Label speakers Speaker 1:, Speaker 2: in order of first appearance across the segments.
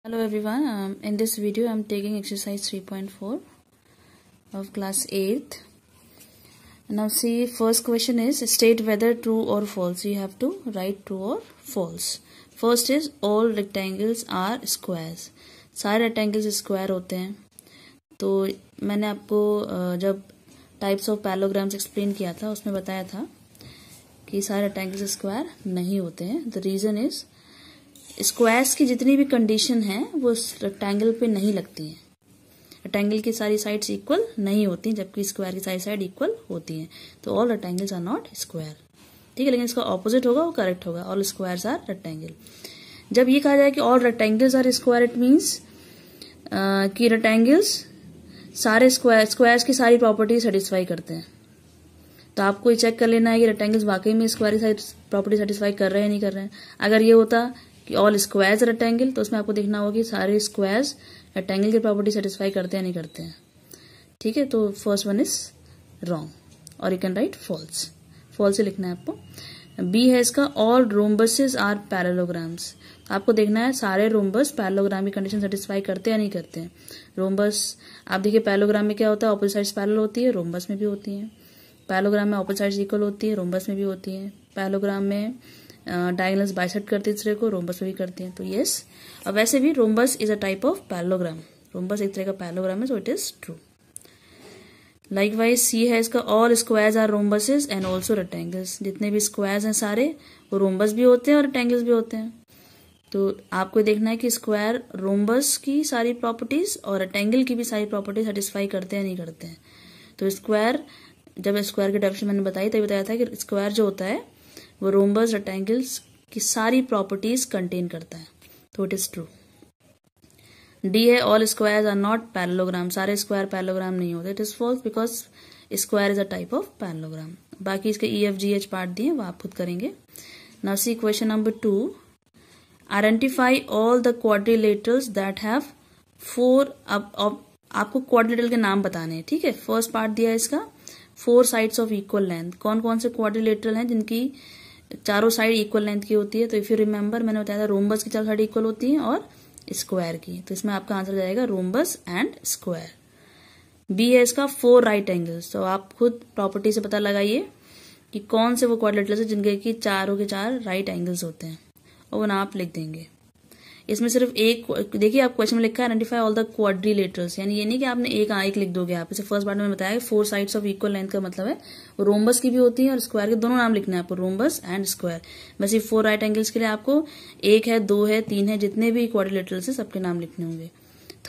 Speaker 1: Hello everyone, in this video I am taking exercise 3.4 of class 8th. Now see, first question is state whether true or false. You have to write true or false. First is all rectangles are squares. सारे rectangles square होते हैं. तो मैंने आपको जब types of parallelograms explain किया था उसमें बताया था कि सारे rectangles स्क्वायर नहीं होते हैं. द रीजन इज स्क्वायर्स की जितनी भी कंडीशन है वो रेक्टेंगल पे नहीं लगती हैं. रेक्टेंगल की सारी साइड्स इक्वल नहीं होती जबकि स्क्वायर की सारी साइड इक्वल होती हैं. तो all rectangles are not square. ठीक है, लेकिन इसका ऑपोजिट होगा वो करेक्ट होगा. All squares are rectangle. जब ये कहा जाए कि all rectangles are square, it means कि रेक्टेंगल्स सारे स्क्वायर्स की सारी प्रॉपर्टी सेटिस्फाई करते हैं. तो आपको ये चेक कर लेना है कि रेक्टेंगल्स वाकई में स्क्वायर की प्रॉपर्टी सेटिस्फाई कर रहे हैं नहीं कर रहे हैं. अगर ये होता कि ऑल स्क्वायर्स रेक्टेंगल तो उसमें आपको देखना होगा कि सारे स्क्वायर्स रेक्टेंगल की प्रॉपर्टी सेटिस्फाई करते हैं नहीं करते हैं. ठीक है, तो फर्स्ट वन इज रॉन्ग और you can write false. False ही लिखना है आपको. बी है इसका ऑल रोम्बसेस आर पैरेललोग्राम्स. आपको देखना है सारे रोम्बस पैरेललोग्राम की कंडीशन सेटिस्फाई करते हैं नहीं करते हैं. रोम्बस आप देखिए पैरेललोग्राम में क्या होता है, ऑपोजिट साइड्स पैरेलल होती है, रोम्बस में भी होती है. पैरेललोग्राम में ऑपोजिट साइड्स इक्वल होती है, रोम्बस में भी होती है. पैरेललोग्राम में डायगोनल्स बाइसेक्ट करते हैं दूसरे को, रोम्बस में भी करते हैं. तो यस, और वैसे भी rhombus is a type of parallelogram. Rhombus एक तरह का पैरेललोग्राम है, so it is true. Likewise C है इसका all squares are rhombuses and also rectangles. जितने भी स्क्वायर्स हैं सारे वो रोम्बस भी होते हैं और रेक्टेंगल्स भी होते हैं. तो आपको देखना है कि स्क्वायर रोम्बस की सारी प्रॉपर्टीज और रेक्टेंगल की भी सारी प्रॉपर्टीज सेटिस्फाई करते हैं नहीं करते हैं. तो स्क्वायर, जब स्क्वायर की डेफिनेशन मैंने बताई तभी बताया था कि स्क्वायर जो होता है वो रोम्बस रेक्टेंगल्स की सारी प्रॉपर्टीज कंटेन करता है. तो इट इज ट्रू. डी है all squares are not parallelogram. सारे स्क्वायर पैरेललोग्राम नहीं होते. It is false because square is a type of parallelogram. बाकी इसके EFGH पार्ट दिए वो आप खुद करेंगे. Now see question number 2. Identify all the quadrilaterals that have 4. अब आपको क्वाड्रिलेटरल के नाम बताने हैं. ठीक है, फर्स्ट पार्ट दिया है इसका 4 साइड्स ऑफ इक्वल लेंथ. कौन कौन से क्वाड्रिलेटरल हैं जिनकी चारों साइड इक्वल लेंथ की होती है. तो इफ यू रिमेंबर मैंने बताया था रोम्बस की चारों साइड इक्वल होती है और स्क्वायर की. तो इसमें आपका आंसर जाएगा रोम्बस एंड स्क्वायर. बी है इसका 4 राइट एंगल्स. तो आप खुद प्रॉपर्टी से पता लगाइए कि कौन से वो क्वाड्रिलेटरल्स है जिनके की चारों के चार राइट एंगल्स होते हैं और वो नाम आप लिख देंगे. इसमें सिर्फ एक देखिए, आप क्वेश्चन में लिखा है आइडेंटिफाई ऑल द क्वाड्रिलेटरल्स, यानी ये नहीं कि आपने एक लिख दोगे. आप इसे फर्स्ट पार्ट में बताया 4 साइड्स ऑफ इक्वल लेंथ का मतलब है वो रोम्बस की भी होती है और स्क्वायर के दोनों नाम लिखना है आपको, रोम्बस एंड स्क्वायर. वैसे 4 राइट एंगल्स के लिए आपको 1 है, 2 है, 3 है, जितने भी क्वाड्रिलेटरल्स है सबके नाम लिखने होंगे.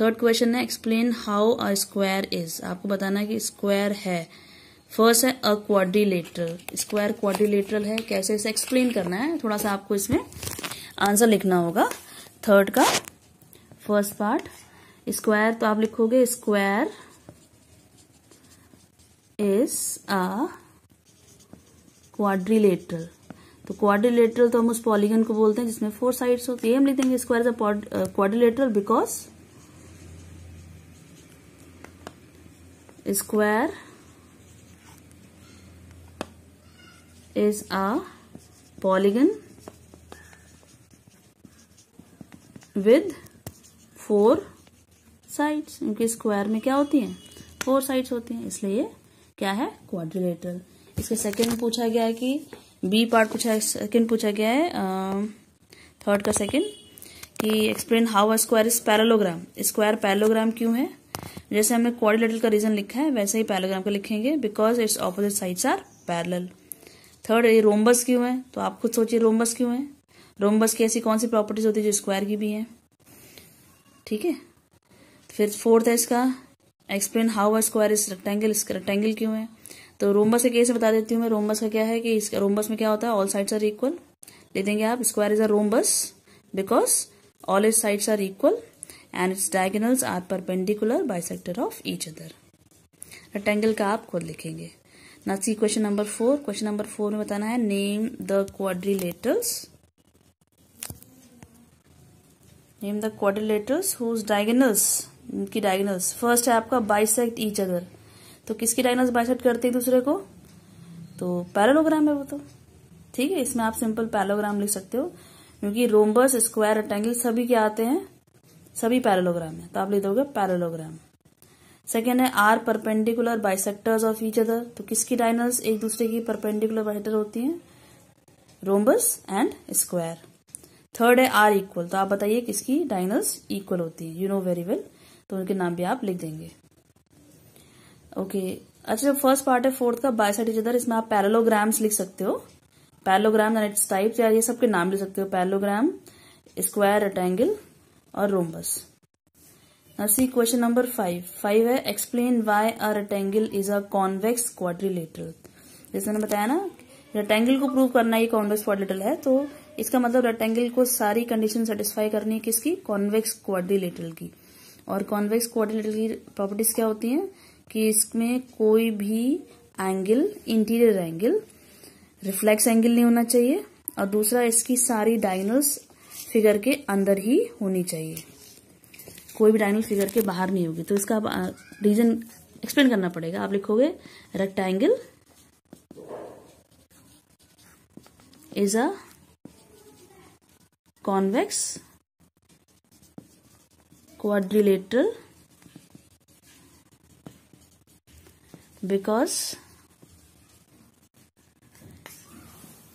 Speaker 1: थर्ड क्वेश्चन है explain how a square is. आपको बताना है कि स्क्वायर है. फर्स्ट है अ क्वाड्रिलेटरल. स्क्वायर क्वाड्रिलेटरल है, कैसे इसे एक्सप्लेन करना है, थोड़ा सा आपको इसमें आंसर लिखना होगा. थर्ड का फर्स्ट पार्ट स्क्वायर, तो आप लिखोगे स्क्वायर इज अ क्वाड्रिलेटरल. तो क्वाड्रिलेटरल तो हम उस पॉलीगन को बोलते हैं जिसमें 4 साइड्स होती है. हम लिख देंगे square is a quadrilateral because square is a polygon with 4 sides. क्योंकि स्क्वायर में क्या होती हैं, 4 साइड्स होती हैं, इसलिए ये क्या है, क्वाड्रिलेटरल. इसके सेकंड पूछा गया है कि बी पार्ट पूछा है, सेकंड पूछा गया है थर्ड का सेकंड कि explain how a square is parallelogram. Square parallelogram क्यों है. जैसे हमने क्वाड्रिलेटरल का रीजन लिखा है वैसे ही पैरेललोग्राम का लिखेंगे because its opposite sides are parallel. Third ये रोम्बस क्यों है, तो आप खुद सोचिए रोम्बस क्यों है. रोम्बस की ऐसी कौन सी प्रॉपर्टीज होती है जो स्क्वायर की भी है. ठीक है, फिर फोर्थ है इसका explain how a square is rectangle. Rectangle क्यों है, तो रोम्बस के केस में बता देती हूँ मैं. रोम्बस का क्या है कि रोम्बस में क्या होता है, ऑल साइड्स आर इक्वल. ले देंगे आप square is a rhombus because all its sides are equal and its diagonals are perpendicular bisector of each other. Rectangle का आप खुद लिखेंगे. ना see question number 4. Question number 4 में बताना है name the quadrilaterals. Name the quadrilaterals whose diagonals, इनकी diagonals. First है आपका बाइसेक्ट ईच अदर. तो किसकी डायगोनल्स बाइसेक्ट करते हैं दूसरे को, तो पैरेललोग्राम है वो. तो ठीक है, इसमें आप सिंपल पैरेललोग्राम लिख सकते हो क्योंकि रोम्बस स्क्वायर रेक्टेंगल सभी क्या आते हैं, सभी पैरेललोग्राम है, तो आप लिख दोगे पैरेललोग्राम। सेकेंड है are perpendicular bisectors of each other, तो किसकी डायगोनल्स एक दूसरे की परपेंडिकुलर बाइसेक्टर होती हैं? Rhombus and square. थर्ड है आर इक्वल, तो आप बताइए किसकी डायगोनल्स इक्वल होती हैं? यू नो वेरी वेल, तो उनके नाम भी आप लिख देंगे। ओके अच्छा, फर्स्ट पार्ट है फोर्थ का बाइसेक्ट ईच अदर, इसमें आप पैरेललोग्राम्स लिख सकते हो, पैरेललोग्राम एंड इट्स टाइप्स, या ये सबके नाम लिख सकते हो, पैरेललोग्राम, स्क्वायर, रेक्टेंगल और rhombus. Now see question number 5 है explain why a rectangle is a convex quadrilateral. जैसे मैंने बताया ना, रेक्टेंगल को प्रूव करना ये कॉन्वेक्स क्वाड्रिलेटरल है, तो इसका मतलब रेक्टेंगल को सारी कंडीशन सेटिस्फाई करनी है किसकी? कॉन्वेक्स क्वाड्रिलेटरल की। और कॉन्वेक्स क्वाड्रिलेटरल की प्रॉपर्टीज क्या होती हैं कि इसमें कोई भी angle, interior angle, reflex angle नहीं होना चाहिए, और दूसरा इसकी सारी डायगोनल्स फिगर के अंदर ही होनी चाहिए, कोई भी डायगोनल फिगर के बाहर नहीं होगी। तो इसका रीजन एक्सप्लेन करना पड़ेगा। आप लिखोगे rectangle is a convex quadrilateral because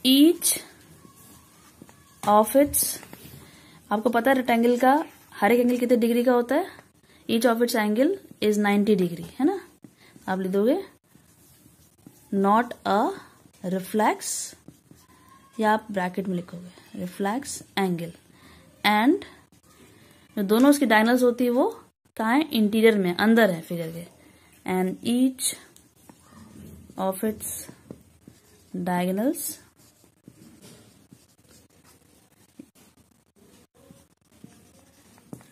Speaker 1: each of its, आपको पता है रेक्टेंगल का हर एक एंगल कितने डिग्री का होता है? Each of its angle is 90 degree, है ना? आप लिख दोगे नॉट अ रिफ्लेक्स, या आप ब्रैकेट में लिखोगे रिफ्लेक्स एंगल, एंड जो दोनों उसकी डायगोनल्स होती है वो कहाँ है? इंटीरियर में, अंदर है फिगर के, and each of its diagonals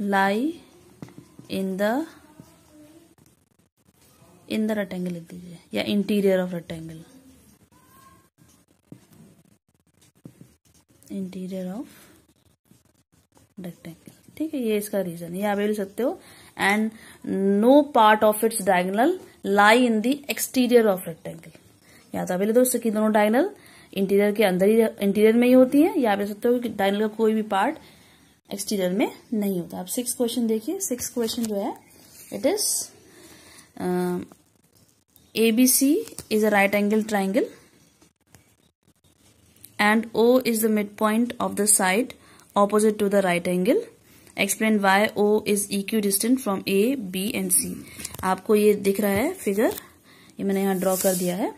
Speaker 1: lie in the rectangle लिख दीजिए, या interior of rectangle, interior of rectangle. ठीक है, ये इसका रीजन है, ये आप लिख सकते हो। And no part of its diagonal lie in the exterior of rectangle, या तो आप लिख दो कि दोनों डायगोनल इंटीरियर के अंदर ही, इंटीरियर में ही होती है, या आप लिख सकते हो कि डायगोनल का कोई भी पार्ट एक्सटीरियर में नहीं होता। आप 6th क्वेश्चन देखिए। 6th क्वेश्चन जो है it is ABC is a right angle triangle and O is the midpoint of the side opposite to the right angle. Explain why O is equidistant from A, B and C. आपको ये दिख रहा है figure, ये मैंने यहाँ draw कर दिया है।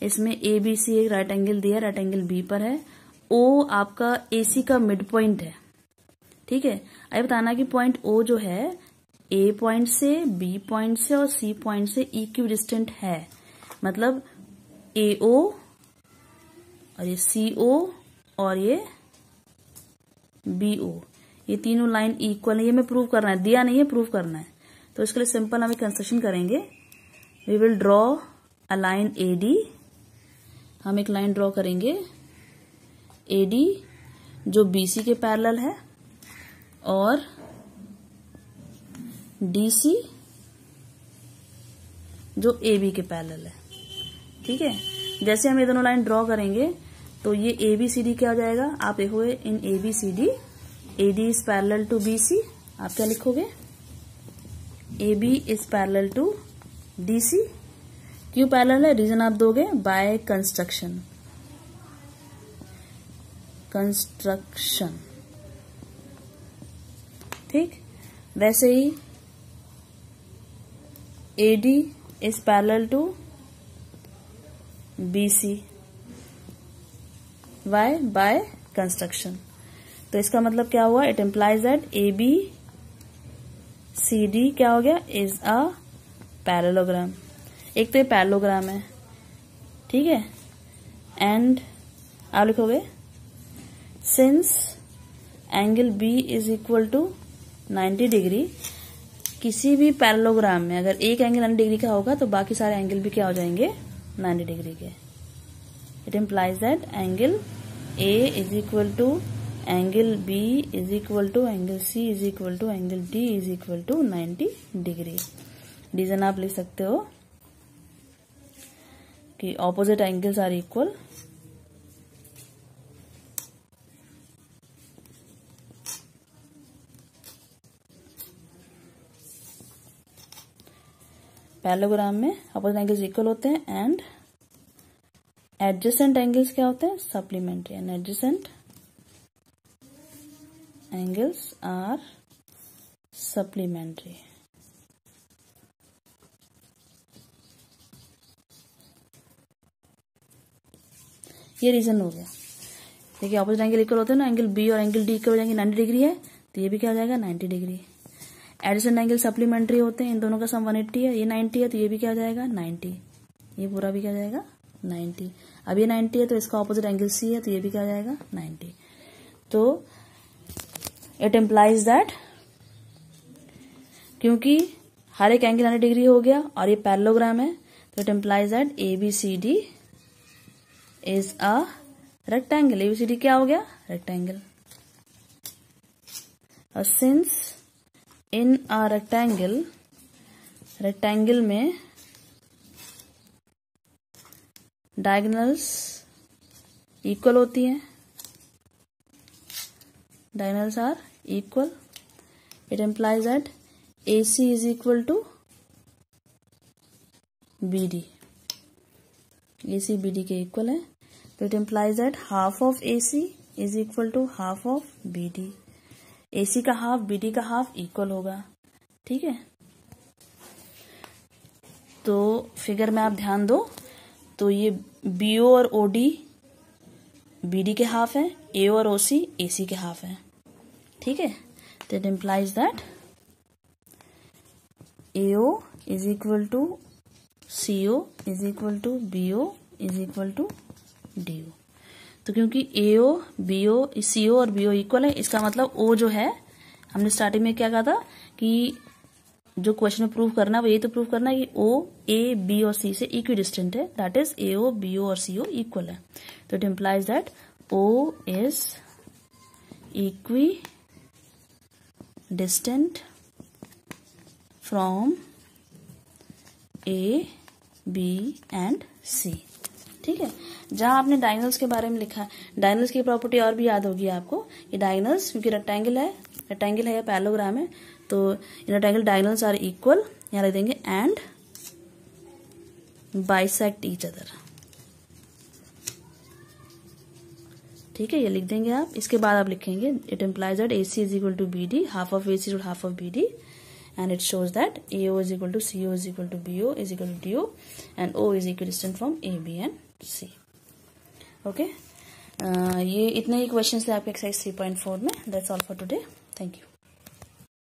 Speaker 1: इसमें ABC एक राइट एंगल दिया, राइट एंगल B पर है। O आपका AC का मिड पॉइंट है, ठीक है। अब बताना कि पॉइंट O जो है A पॉइंट से, B पॉइंट से और C पॉइंट से इक्विडिस्टेंट है, मतलब AO और ये CO और ये BO, ये तीनों लाइन इक्वल है। ये हमें प्रूव करना है, दिया नहीं है, प्रूव करना है। तो इसके लिए सिंपल हम कंस्ट्रक्शन करेंगे। We will draw a line AD, हम एक लाइन ड्रॉ करेंगे AD जो BC के पैरेलल है, और DC जो AB के पैरेलल है, ठीक है। जैसे हम ये दोनों लाइन ड्रॉ करेंगे तो ये ABCD क्या हो जाएगा? आप देखोगे in ABCD AD is parallel to BC, आप क्या लिखोगे? AB is parallel to DC। क्यों पैरेलल है? रीजन आप दोगे बाय कंस्ट्रक्शन, ठीक। वैसे ही AD is parallel to BC, why? By construction. तो इसका मतलब क्या हुआ? इट इम्प्लाइज दैट ABCD क्या हो गया? Is a parallelogram. एक तो ये पैरेललोग्राम है, ठीक है। एंड आप लिखोगे since angle B is equal to 90 degree, किसी भी पैरेललोग्राम में अगर एक एंगल 90 डिग्री का होगा तो बाकी सारे एंगल भी क्या हो जाएंगे? 90 डिग्री के। It implies that angle A is equal to angle B is equal to angle C is equal to angle D is equal to 90 degree. Reason आप लिख सकते हो कि opposite angles are equal, parallelogram में opposite angles equal होते हैं and adjacent angles क्या होते हैं, supplementary, and adjacent angles are supplementary. ये रीजन हो गया। देखिए ऑपोजिट एंगल इक्वल होते हैं ना, एंगल बी और एंगल डी इक्वल हो जाएंगे, 90 डिग्री है तो ये भी क्या हो जाएगा 90 डिग्री। एडिशन एंगल सप्लीमेंट्री होते हैं, इन दोनों का सम 180 है, ये 90 है तो ये भी क्या हो जाएगा 90, ये पूरा भी क्या हो जाएगा 90। अब ये 90 है तो इसका ऑपोजिट एंगल सी है तो ये भी क्या हो जाएगा 90। तो इट इम्प्लाइज दैट, क्योंकि हर एक एंगल 90 डिग्री हो गया और ये पैरेललोग्राम है, तो it implies that ABCD is a rectangle. ABCD क्या हो गया, रेक्टेंगल। और since in a rectangle, rectangle में डायगोनल्स इक्वल होती हैं, diagonals are equal, it implies that AC is equal to BD, AC BD के इक्वल है, तो it implies that half of AC is equal to half of BD। AC का half BD का half equal होगा, ठीक है। तो figure में आप ध्यान दो, तो ये BO और OD BD के हाफ है, AO और OC AC के हाफ है, ठीक है। तो it implies that AO is equal to CO is equal to BO is equal to DO। तो क्योंकि AO BO CO और BO इक्वल है, इसका मतलब O जो है, हमने स्टार्टिंग में क्या कहा था कि जो क्वेश्चन में प्रूव करना है वो ये तो प्रूव करना है कि O A B और C से इक्वी डिस्टेंट है, दैट इज AO BO और CO इक्वल है। तो it implies that O is equi distant from A B and C, ठीक है। जहां आपने डायगोनल्स के बारे में लिखा है, डायगोनल्स की प्रॉपर्टी और भी याद होगी आपको, ये डायगोनल्स क्योंकि रेक्टेंगल है या पैरेललोग्राम है, तो in rectangle diagonals are equal, यहां लिख देंगे एंड बाइसेक्ट ईच अदर, ठीक है, ये लिख देंगे आप। इसके बाद आप लिखेंगे it implies that AC is equal to BD, half of AC to half of BD, and it shows that AO is equal to CO is equal to BO is equal to DO and O is equidistant from A, B and C. Okay, ये इतने ही questions थे आपके exercise 3.4 में। That's all for today. Thank you.